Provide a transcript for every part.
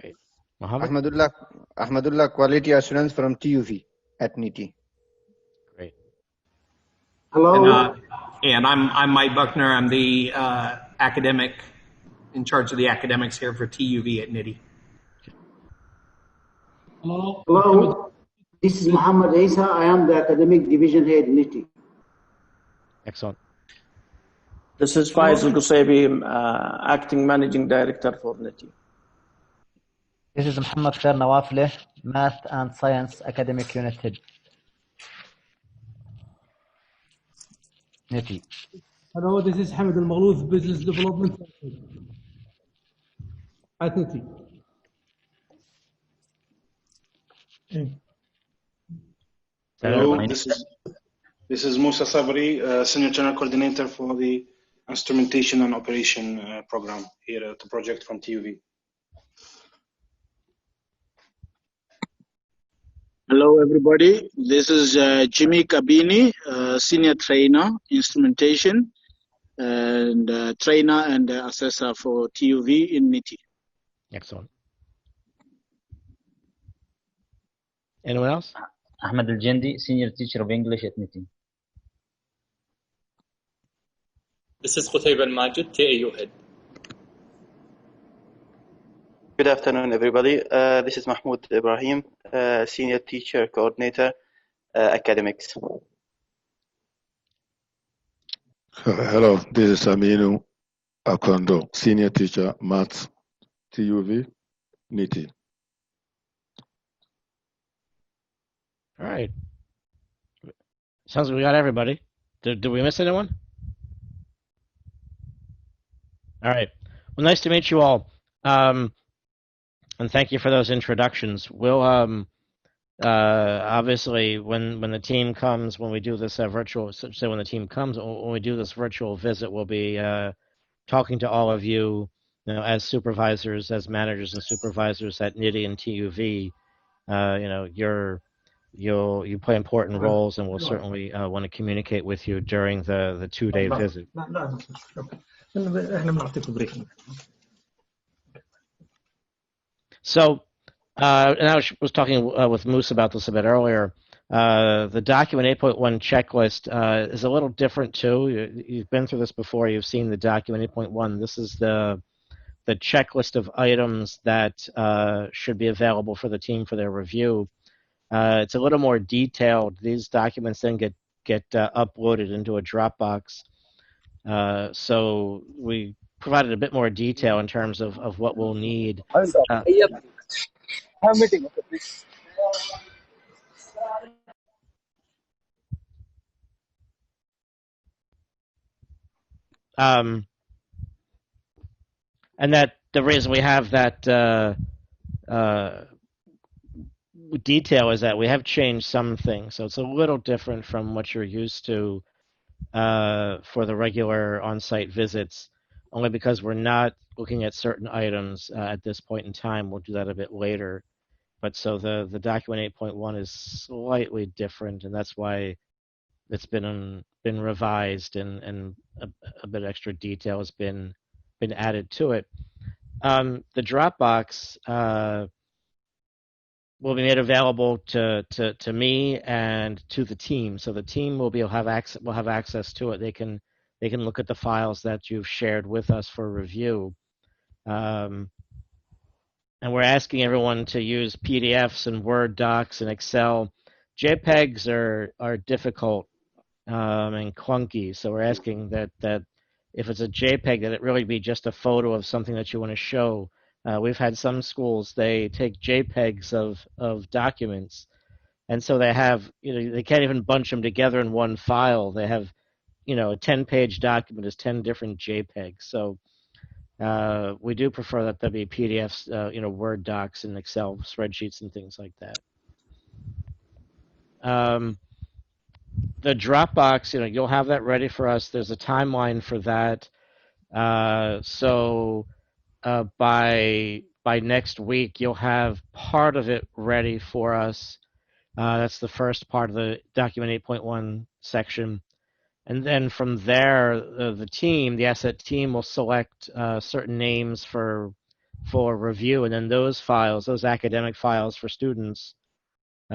Great. Mohammed? Ahmadullah, quality assurance from TUV at NITI. Great. Hello. And I'm Mike Buckner. I'm the academic in charge of the academics here for TUV at NITI. Hello. This is Muhammad Isa. I am the academic division head NITI. Excellent. This is Faiz Al-Qusaybi, acting managing director for NITI. This is Muhammad Khair Nawafleh, Math and Science Academic Unit Head. NITI. Hello, this is Hamid Al-Maghlouf, Business Development at NITI. Hello, this is Musa Sabri, Senior Channel Coordinator for the Instrumentation and Operation Program here at the project from TUV. Hello, everybody. This is Jimmy Kabini, Senior Trainer, Instrumentation, and Trainer and Assessor for TUV in NITI. Excellent. Anyone else? Ahmed Al-Jindi, Senior Teacher of English at NITI. This is Qutayb Al-Majid, TAU Head. Good afternoon, everybody. This is Mahmoud Ibrahim, Senior Teacher Coordinator, Academics. Hello, this is Aminu Akondo, Senior Teacher, Maths, TUV, NITI. All right. Sounds like we got everybody. Did we miss anyone? All right. Well, nice to meet you all. And thank you for those introductions. We'll obviously when the team comes, when we do this virtual, so when the team comes, when we do this virtual visit, we'll be talking to all of you, as supervisors, as managers and supervisors at NITI and TUV. You play important roles, and we'll certainly want to communicate with you during the 2-day visit. So, and I was talking with Moose about this a bit earlier. The document 8.1 checklist is a little different too. You've been through this before. You've seen the document 8.1. This is the checklist of items that should be available for the team for their review. It's a little more detailed. These documents then get uploaded into a Dropbox. So we provided a bit more detail in terms of what we'll need. And that the reason we have that detail is that we have changed some things, so it's a little different from what you're used to for the regular on-site visits, only because we're not looking at certain items at this point in time. We'll do that a bit later. But so the document 8.1 is slightly different, and that's why it's been revised, and a bit extra detail has been added to it. The Dropbox will be made available to me and to the team, so the team will have access to it. They can look at the files that you've shared with us for review. And we're asking everyone to use PDFs and Word docs and Excel. JPEGs are difficult and clunky, so we're asking that if it's a JPEG, that it really be just a photo of something that you want to show. We've had some schools, they take JPEGs of documents, and so they have, they can't even bunch them together in one file. They have, a 10-page document is 10 different JPEGs. So we do prefer that there be PDFs, Word docs and Excel spreadsheets and things like that. The Dropbox, you'll have that ready for us. There's a timeline for that. So by next week, you'll have part of it ready for us. That's the first part of the document 8.1 section. And then from there, the team, the ACCET team, will select certain names for for review, and then those files, those academic files for students,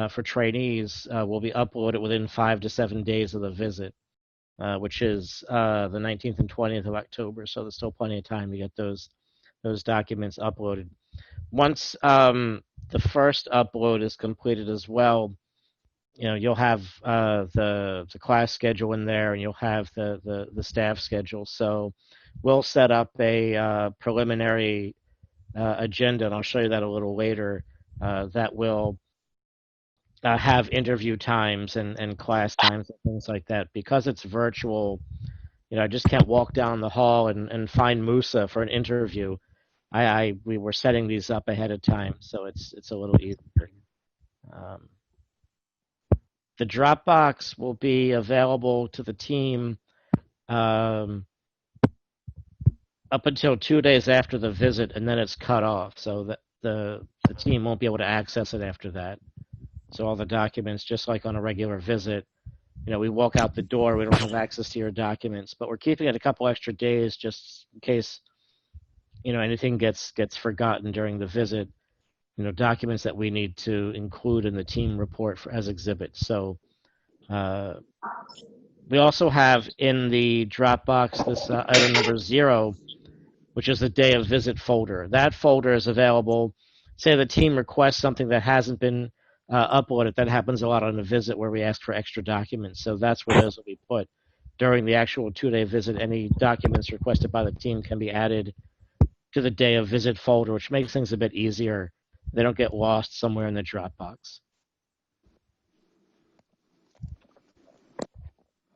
for trainees, will be uploaded within 5 to 7 days of the visit, which is the 19th and 20th of October. So there's still plenty of time to get those documents uploaded. Once the first upload is completed as well, you'll have the class schedule in there, and you'll have the staff schedule. So we'll set up a preliminary agenda, and I'll show you that a little later, that will have interview times and class times and things like that. Because it's virtual, I just can't walk down the hall and find Musa for an interview. We were setting these up ahead of time, so it's a little easier. The Dropbox will be available to the team up until 2 days after the visit, and then it's cut off, so that the team won't be able to access it after that. So all the documents, just like on a regular visit, we walk out the door, we don't have access to your documents, but we're keeping it a couple extra days just in case anything gets forgotten during the visit. Documents that we need to include in the team report as exhibits. So we also have in the Dropbox this item number 0, which is the day of visit folder. That folder is available. Say the team requests something that hasn't been uploaded. That happens a lot on a visit where we ask for extra documents. So that's where those will be put. During the actual 2-day visit, any documents requested by the team can be added to the day of visit folder, which makes things a bit easier. They don't get lost somewhere in the Dropbox.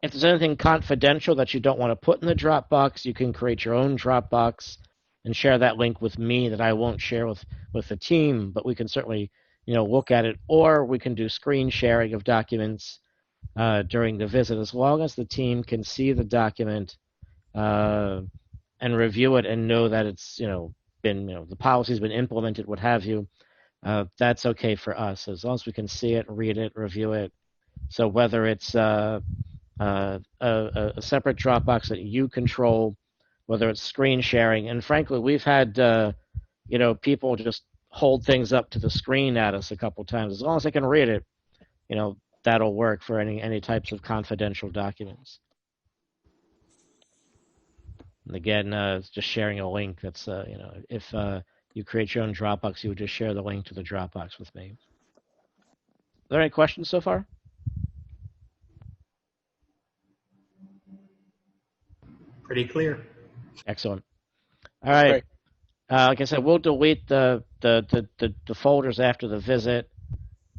If there's anything confidential that you don't want to put in the Dropbox, you can create your own Dropbox and share that link with me that I won't share with the team, but we can certainly look at it, or we can do screen sharing of documents during the visit, as long as the team can see the document and review it and know that it's been the policy's been implemented, what have you. That's okay for us, as long as we can see it, read it, review it. So whether it's a separate Dropbox that you control, whether it's screen sharing, and frankly, we've had people just hold things up to the screen at us a couple times. As long as I can read it, that'll work for any types of confidential documents. And again, it's just sharing a link. That's if you create your own Dropbox, you would just share the link to the Dropbox with me. Are there any questions so far? Pretty clear. Excellent. All right. Like I said, we'll delete the folders after the visit.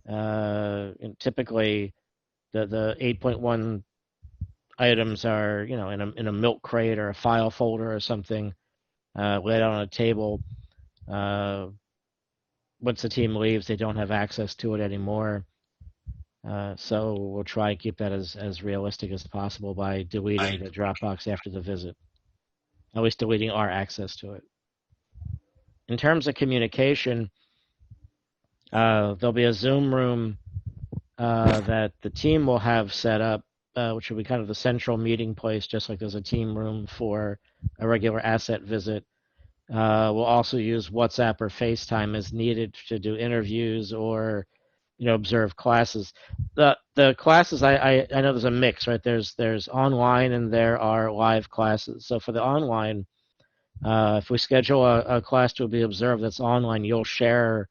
And typically, the 8.1 items are in a milk crate or a file folder or something, laid out on a table. Once the team leaves, they don't have access to it anymore. So we'll try and keep that as realistic as possible by deleting the Dropbox after the visit. At least deleting our access to it. In terms of communication, there'll be a Zoom room that the team will have set up, which will be kind of the central meeting place, just like there's a team room for a regular ACCET visit. We'll also use WhatsApp or FaceTime as needed to do interviews or observe classes. The classes, I know there's a mix, right? There's online and there are live classes. So for the online, if we schedule a class to be observed that's online, you'll share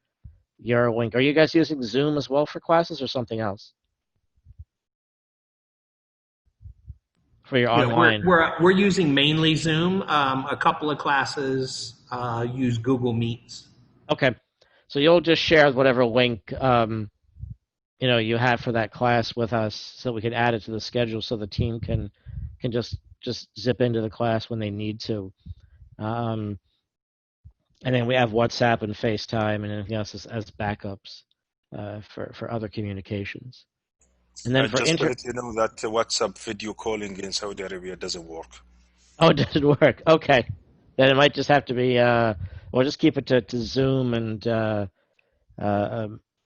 your link. Are you guys using Zoom as well for classes or something else? For your online? We're using mainly Zoom. A couple of classes use Google Meets. Okay. So you'll just share whatever link you have for that class with us, so we can add it to the schedule, so the team can just zip into the class when they need to. And then we have WhatsApp and FaceTime and anything else as backups for other communications. And then for just to let you know that WhatsApp video calling in Saudi Arabia doesn't work. Oh, it doesn't work. Okay, then it might just have to be. We'll just keep it to Zoom, and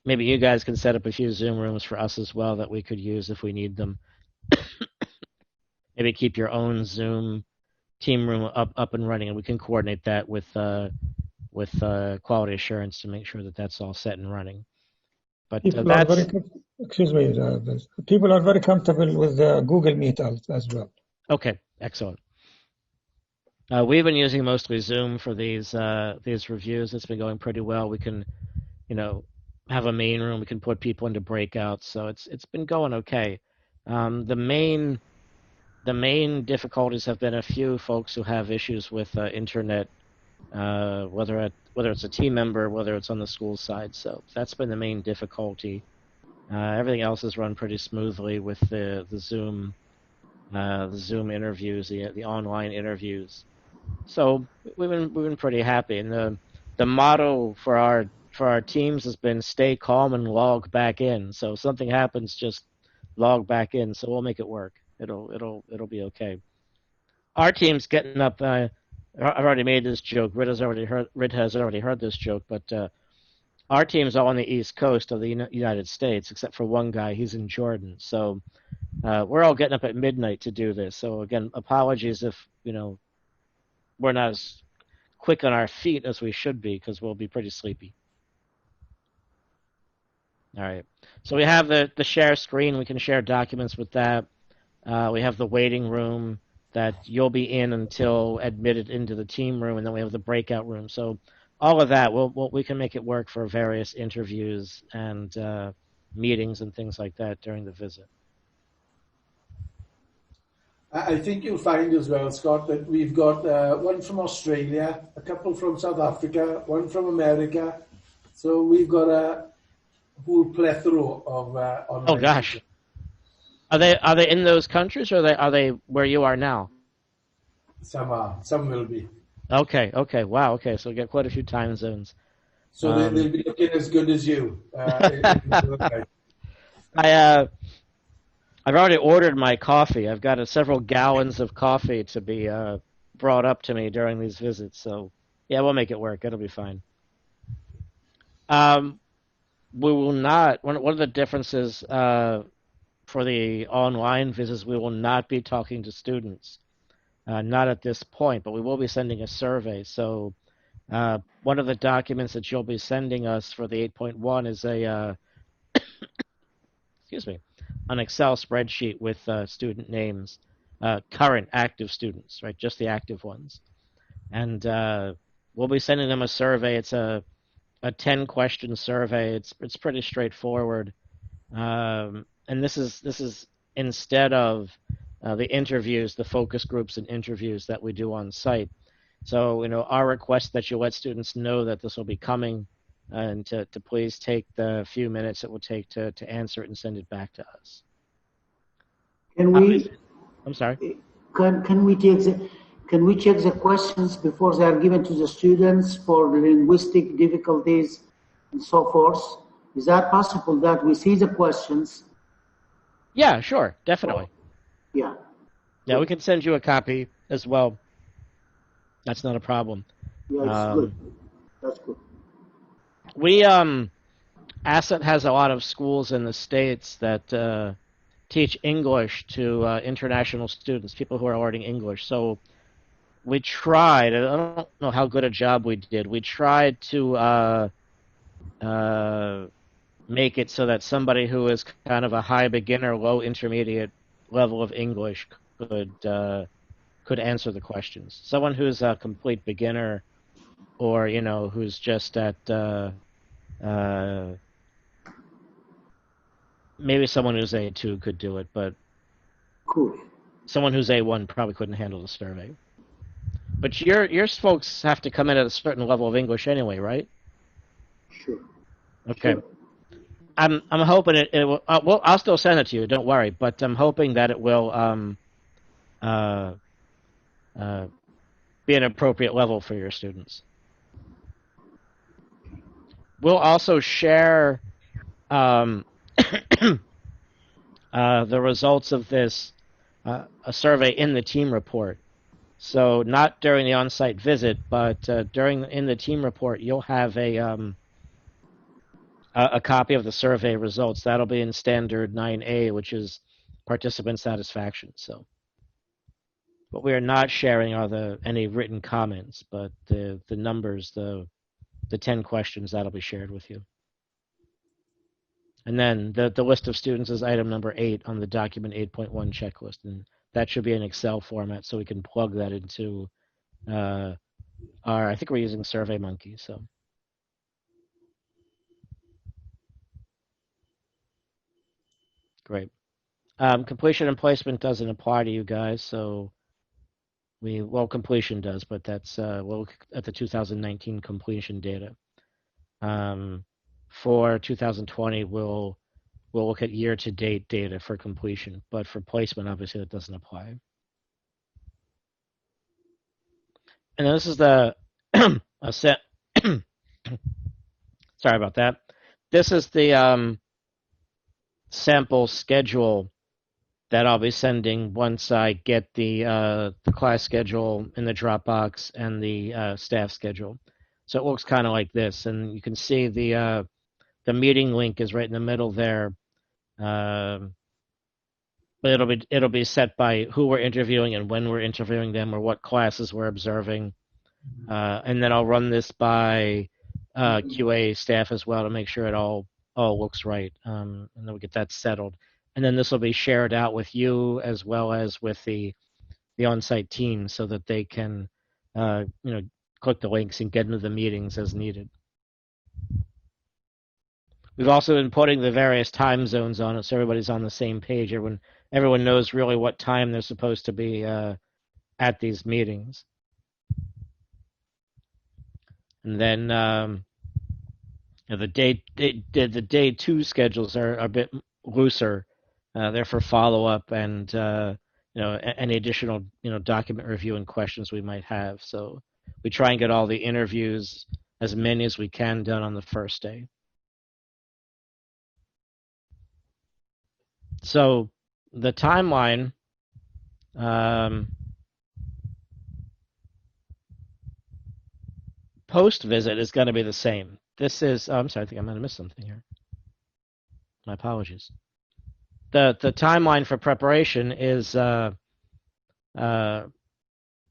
maybe you guys can set up a few Zoom rooms for us as well that we could use if we need them. Maybe keep your own Zoom team room up and running, and we can coordinate that with with quality assurance to make sure that that's all set and running. But People are very, excuse me, people are very comfortable with Google Meet as well. Okay, excellent. We've been using mostly Zoom for these reviews. It's been going pretty well. We can, have a main room. We can put people into breakouts. So it's been going okay. The main difficulties have been a few folks who have issues with internet, whether it's a team member, whether it's on the school side. So that's been the main difficulty. Everything else has run pretty smoothly with the Zoom interviews, the online interviews. So we've been pretty happy, and the motto for our teams has been stay calm and log back in. So if something happens, just log back in. So we'll make it work. It'll be okay. Our team's getting up. I've already made this joke. Rid has already heard this joke, but our team's all on the East Coast of the United States, except for one guy. He's in Jordan. So we're all getting up at midnight to do this. So again, apologies if we're not as quick on our feet as we should be, because we'll be pretty sleepy. All right. So we have the share screen. We can share documents with that. We have the waiting room that you'll be in until admitted into the team room, and then we have the breakout room. So all of that, we can make it work for various interviews and meetings and things like that during the visit. I think you'll find as well, Scott, that we've got one from Australia, a couple from South Africa, one from America. So we've got a whole plethora of online. Oh gosh, are they in those countries, or are they where you are now? Some are. Some will be. Okay. Wow. Okay. So we get quite a few time zones. So they'll be looking as good as you. I've already ordered my coffee. I've got several gallons of coffee to be brought up to me during these visits. So yeah, we'll make it work. It'll be fine. We will not. One of the differences for the online visits, we will not be talking to students. Not at this point, but we will be sending a survey. So one of the documents that you'll be sending us for the 8.1 is an Excel spreadsheet with student names, current active students, right? Just the active ones. And we'll be sending them a survey. It's a 10-question survey. It's pretty straightforward. And this is instead of the interviews, the focus groups and interviews that we do on site. So, our request that you let students know that this will be coming, and to please take the few minutes it will take to answer it and send it back to us. Can we? I'm sorry. Can we check the questions before they are given to the students for linguistic difficulties and so forth? Is that possible that we see the questions? Yeah, sure, definitely. Yeah. Yeah, we can send you a copy as well. That's not a problem. Yeah, it's good. That's good. We ACCET has a lot of schools in the States that teach English to international students, people who are learning English. So we tried. I don't know how good a job we did. We tried to make it so that somebody who is kind of a high beginner, low intermediate level of English could answer the questions. Someone who's a complete beginner, or who's just at maybe someone who's A2 could do it, but cool. Someone who's A1 probably couldn't handle the survey. But your folks have to come in at a certain level of English anyway, right? Sure. Okay. Sure. I'm hoping it will. Well, I'll still send it to you. Don't worry. But I'm hoping that it will be an appropriate level for your students. We'll also share the results of this a survey in the team report. So not during the on-site visit, but in the team report, you'll have a copy of the survey results. That'll be in standard 9A, which is participant satisfaction. So what we are not sharing are any written comments, but the numbers, the the 10 questions that'll be shared with you. And then the list of students is item number 8 on the document 8.1 checklist, and that should be an Excel format, so we can plug that into I think we're using SurveyMonkey, so. Great. Completion and placement doesn't apply to you guys, so well, completion does, but that's we'll look at the 2019 completion data. For 2020, we'll look at year-to-date data for completion, but for placement, obviously, that doesn't apply. And this is the sorry about that. This is the sample schedule that I'll be sending once I get the class schedule in the Dropbox and the staff schedule. So it looks kind of like this, and you can see the meeting link is right in the middle there. But it'll be set by who we're interviewing and when we're interviewing them, or what classes we're observing, and then I'll run this by QA staff as well to make sure it all looks right, and then we get that settled. And then this will be shared out with you as well as with the on-site team, so that they can click the links and get into the meetings as needed. We've also been putting the various time zones on it, so everybody's on the same page. Everyone knows really what time they're supposed to be at these meetings. And then the day 2 schedules are a bit looser. They're for follow-up and any additional document review and questions we might have. So we try and get all the interviews, as many as we can, done on the first day. So the timeline, post-visit is going to be the same. This is, I'm sorry, I think I might have missed something here. My apologies. The timeline for preparation is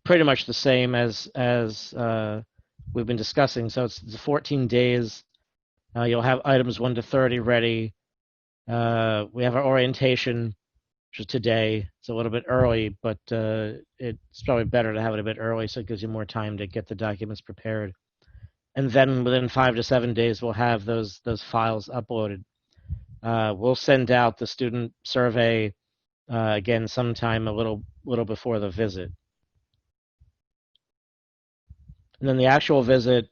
pretty much the same as we've been discussing. So it's 14 days. You'll have items 1 to 30 ready. We have our orientation, which is today. It's a little bit early, but it's probably better to have it a bit early, so it gives you more time to get the documents prepared. And then within 5 to 7 days, we'll have those files uploaded. We'll send out the student survey again sometime a little before the visit. And then the actual visit,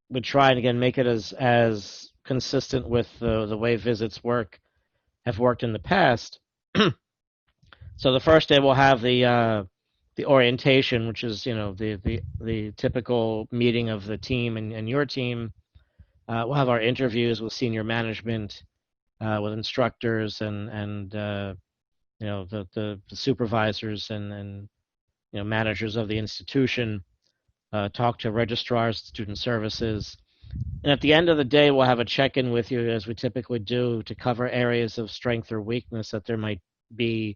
we try and again make it as consistent with the way visits have worked in the past. So the first day we'll have the orientation, which is the typical meeting of the team and your team. We'll have our interviews with senior management, with instructors and the supervisors and managers of the institution. Talk to registrars, student services. And at the end of the day, we'll have a check-in with you, as we typically do, to cover areas of strength or weakness that there might be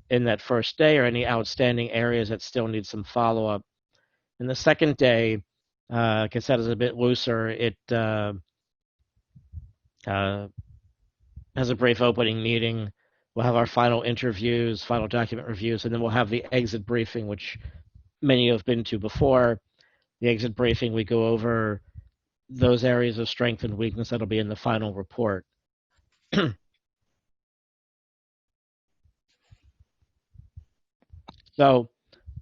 in that first day, or any outstanding areas that still need some follow-up. And the second day, like I said, is a bit looser. It has a brief opening meeting. We'll have our final interviews, final document reviews, and then we'll have the exit briefing, which many have been to before. The exit briefing, we go over those areas of strength and weakness that'll be in the final report. So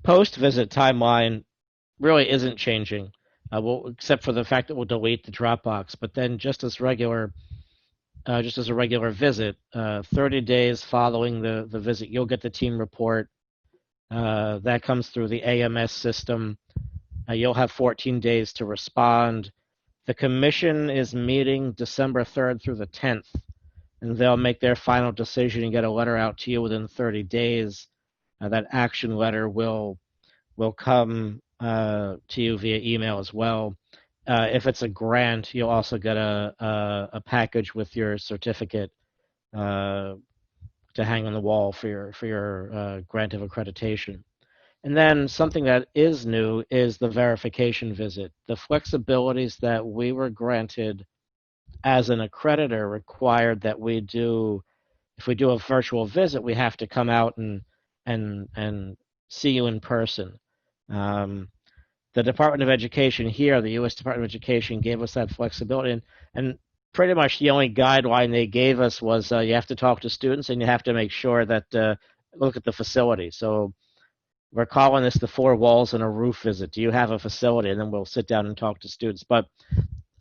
post-visit timeline really isn't changing, except for the fact that we'll delete the Dropbox. But then just as a regular visit, 30 days following the visit, you'll get the team report. That comes through the AMS system. You'll have 14 days to respond. The commission is meeting December 3rd through the 10th, and they'll make their final decision and get a letter out to you within 30 days. That action letter will come to you via email as well. If it's a grant, you'll also get a package with your certificate to hang on the wall for your grant of accreditation. And then something that is new is the verification visit. The flexibilities that we were granted as an accreditor required that we do, if we do a virtual visit, we have to come out and see you in person. The Department of Education here, the U.S. Department of Education, gave us that flexibility, and pretty much the only guideline they gave us was you have to talk to students and you have to make sure that look at the facility. So we're calling this the 4 walls and a roof visit. Do you have a facility? And then we'll sit down and talk to students. But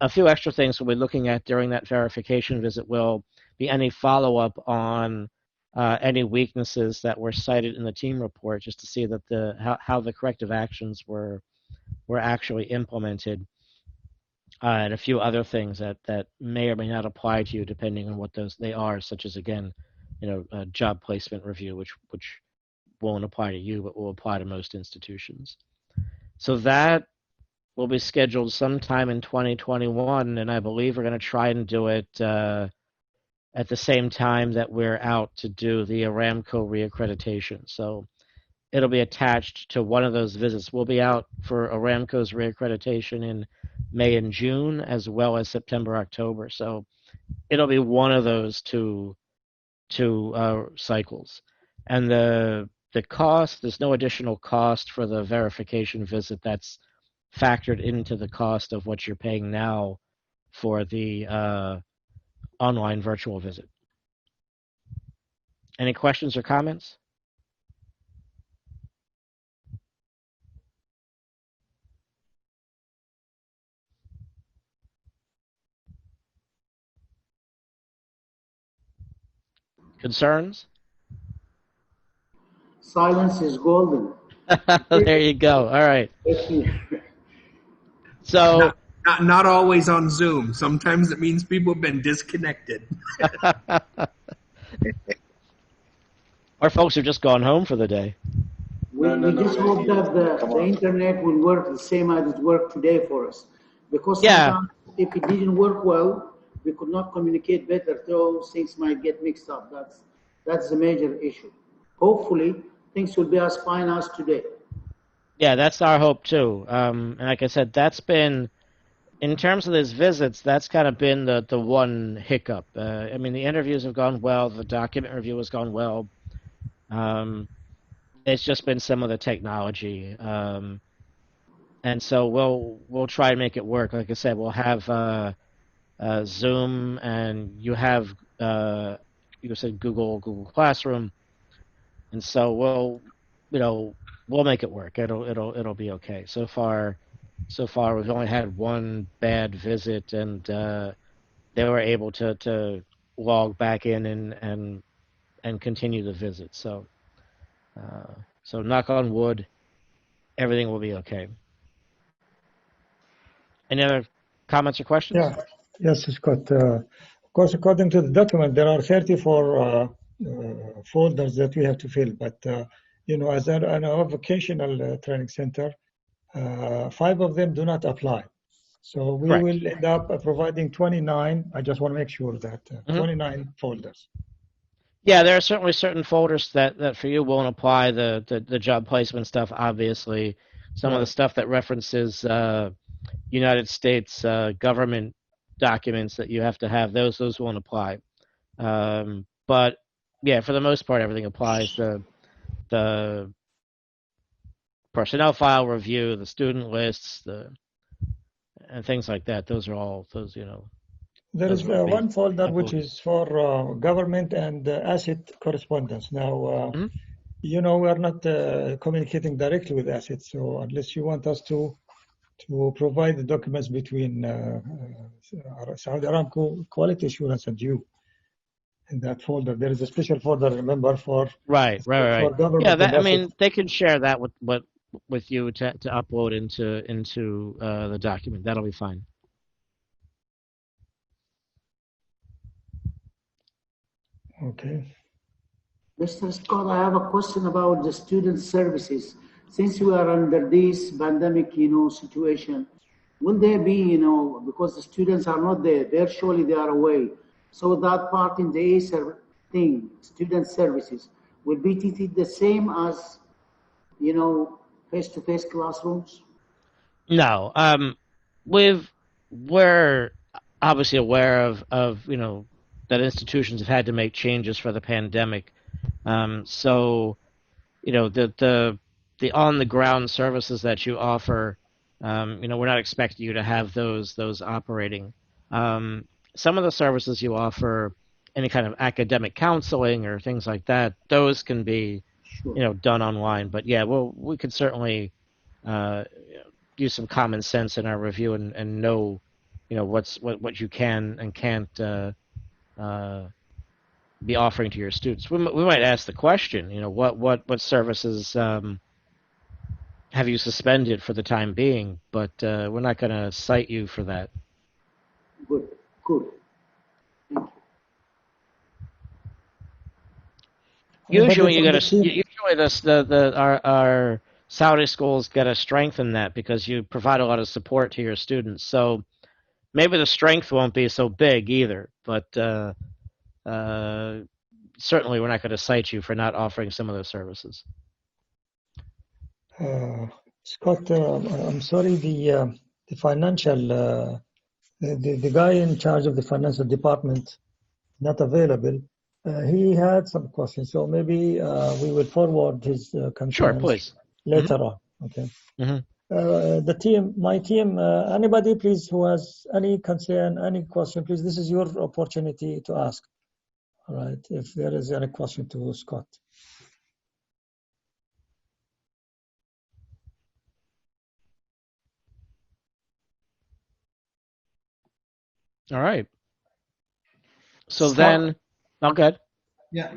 a few extra things we'll be looking at during that verification visit will be any follow-up on any weaknesses that were cited in the team report, just to see that how the corrective actions were actually implemented, and a few other things that may or may not apply to you depending on what they are, such as, again, a job placement review, which won't apply to you but will apply to most institutions. So that will be scheduled sometime in 2021, and I believe we're going to try and do it at the same time that we're out to do the Aramco reaccreditation. So it'll be attached to one of those visits. We'll be out for Aramco's reaccreditation in May and June, as well as September, October. So it'll be one of those two cycles. And the cost, there's no additional cost for the verification visit. That's factored into the cost of what you're paying now for the online virtual visit. Any questions or comments? Concerns? Silence is golden. There you go. All right. So not always on Zoom. Sometimes it means people have been disconnected. Or folks have just gone home for the day. We just hope that the internet will work the same as it worked today for us. Because sometimes if it didn't work well, we could not communicate better, so things might get mixed up. That's the major issue. Hopefully, things will be as fine as today. Yeah, that's our hope too. And like I said, that's been, in terms of these visits, that's kind of been the one hiccup. I mean, the interviews have gone well, the document review has gone well. It's just been some of the technology, and so we'll try and make it work. Like I said, we'll have Zoom, and you have you said Google Classroom, and so we'll make it work. It'll be okay. So far we've only had one bad visit, and they were able to log back in and continue the visit. So knock on wood, everything will be okay. Any other comments or questions? Yeah. Yes, Scott. Of course, according to the document, there are 34 folders that we have to fill. But, as our vocational training center, 5 of them do not apply. So we will end up providing 29. I just want to make sure that 29 folders. Yeah, there are certainly certain folders that for you won't apply. The job placement stuff, obviously. Some of the stuff that references United States government documents that you have to have, those won't apply. But yeah, for the most part, everything applies. The personnel file review, the student lists, and things like that. Those are all those. There is one folder which is for government and ACCET correspondence. Now, we are not communicating directly with ACCET, so unless you want us to provide the documents between Saudi Aramco Quality Assurance and you, in that folder, there is a special folder, remember, for government. Yeah, I mean, they can share that with you to upload into the document. That'll be fine. Okay. Mr. Scott, I have a question about the student services. Since we are under this pandemic, situation, will there be, because the students are not there, virtually they are away, so that part in the ACER thing, student services, will be treated the same as face-to-face classrooms? No. We're obviously aware of that institutions have had to make changes for the pandemic. So the on the ground services that you offer, we're not expecting you to have those operating. Some of the services you offer, any kind of academic counseling or things like that, those can be done online. But yeah, we could certainly use some common sense in our review and know what you can and can't be offering to your students. We might ask the question, what services have you suspended for the time being, but we're not going to cite you for that. Good. Usually, our Saudi schools got to strengthen that because you provide a lot of support to your students. So maybe the strength won't be so big either, but certainly we're not going to cite you for not offering some of those services. Scott, I'm sorry, the financial, the guy in charge of the financial department not available. He had some questions, so maybe we will forward his concerns. Sure, please. Later on. Okay. Mm-hmm. My team, anybody please who has any concern, any question, please, this is your opportunity to ask. All right, if there is any question to Scott. All right. So Scott? then, good. Yeah.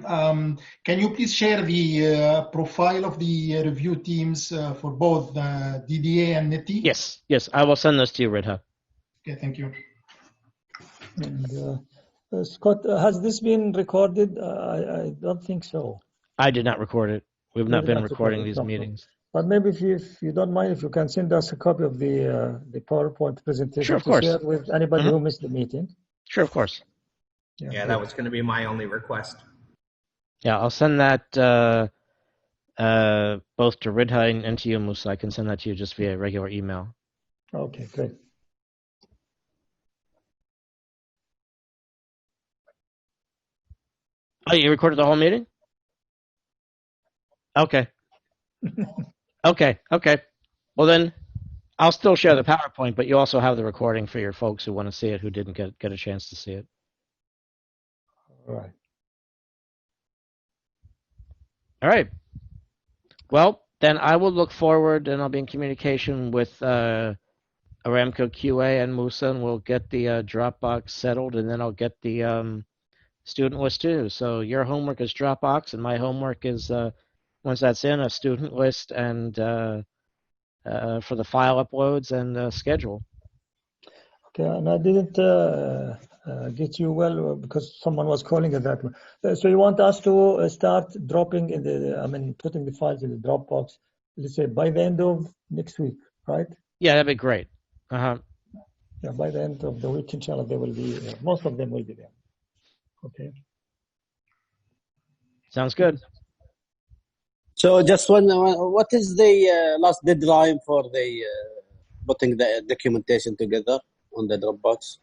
Can you please share the profile of the review teams for both DDA and NITI? Yes. I will send this to you, Ridha. Okay, thank you. And Scott, has this been recorded? I don't think so. I did not record it. We've not been recording these meetings. But maybe if you don't mind, if you can send us a copy of the PowerPoint presentation sure, of course. to share with anybody who missed the meeting. Sure, of course. Yeah, that was going to be my only request. Yeah, I'll send that both to Ridha and to you, Musa. I can send that to you just via regular email. Okay, great. Oh, you recorded the whole meeting? Okay. Okay. Well, then I'll still share the PowerPoint, but you also have the recording for your folks who want to see it, who didn't get a chance to see it. All right. All right. Well, then I will look forward, and I'll be in communication with Aramco QA and Musa, and we'll get the Dropbox settled, and then I'll get the student list too. So your homework is Dropbox, and my homework is once that's in, a student list and for the file uploads and schedule. Okay, and I didn't get you well because someone was calling at that one. So you want us to start dropping putting the files in the Dropbox, let's say by the end of next week, right? Yeah, that'd be great. Yeah, by the end of the week, inshallah, they will be, most of them will be there. Okay. Sounds good. So just what is the last deadline for the putting the documentation together on the Dropbox?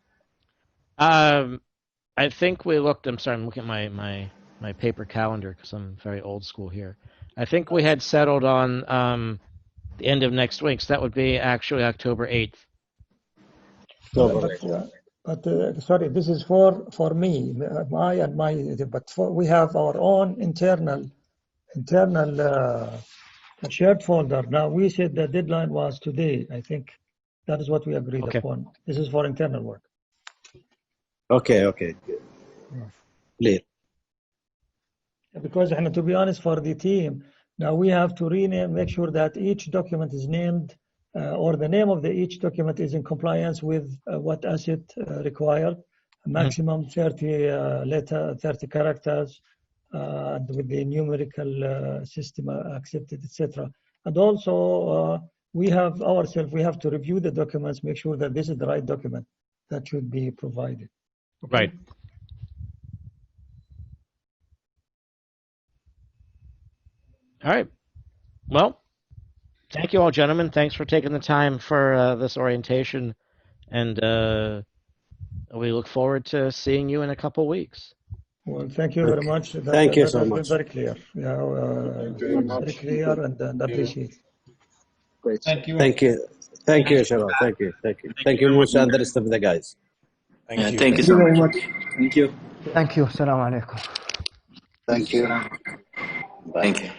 I think we looked. I'm sorry, I'm looking at my paper calendar because I'm very old school here. I think we had settled on the end of next week, so that would be actually October 8th. But sorry, this is for me, but we have our own internal shared folder. Now we said the deadline was today. I think that is what we agreed upon. This is for internal work. Okay. Clear. Because to be honest, for the team, now we have to rename, make sure that each document is named or the name of each document is in compliance with what ACCET required, maximum 30 characters, with the numerical system accepted, etc. And also, we have to review the documents, make sure that this is the right document that should be provided. Okay? Right. All right. Well, thank you all, gentlemen. Thanks for taking the time for this orientation, and we look forward to seeing you in a couple weeks. Well, thank you very much. Thank you so has much. been very clear. Yeah, very clear and appreciate. Great. Thank you. Thank you. Thank you, Shabab. Thank you. Thank you. Thank you, Musa, and the rest of the guys. Thank you. Thank you so very much. much. Thank you. Thank you. Assalamu alaikum. Thank you. Thank you.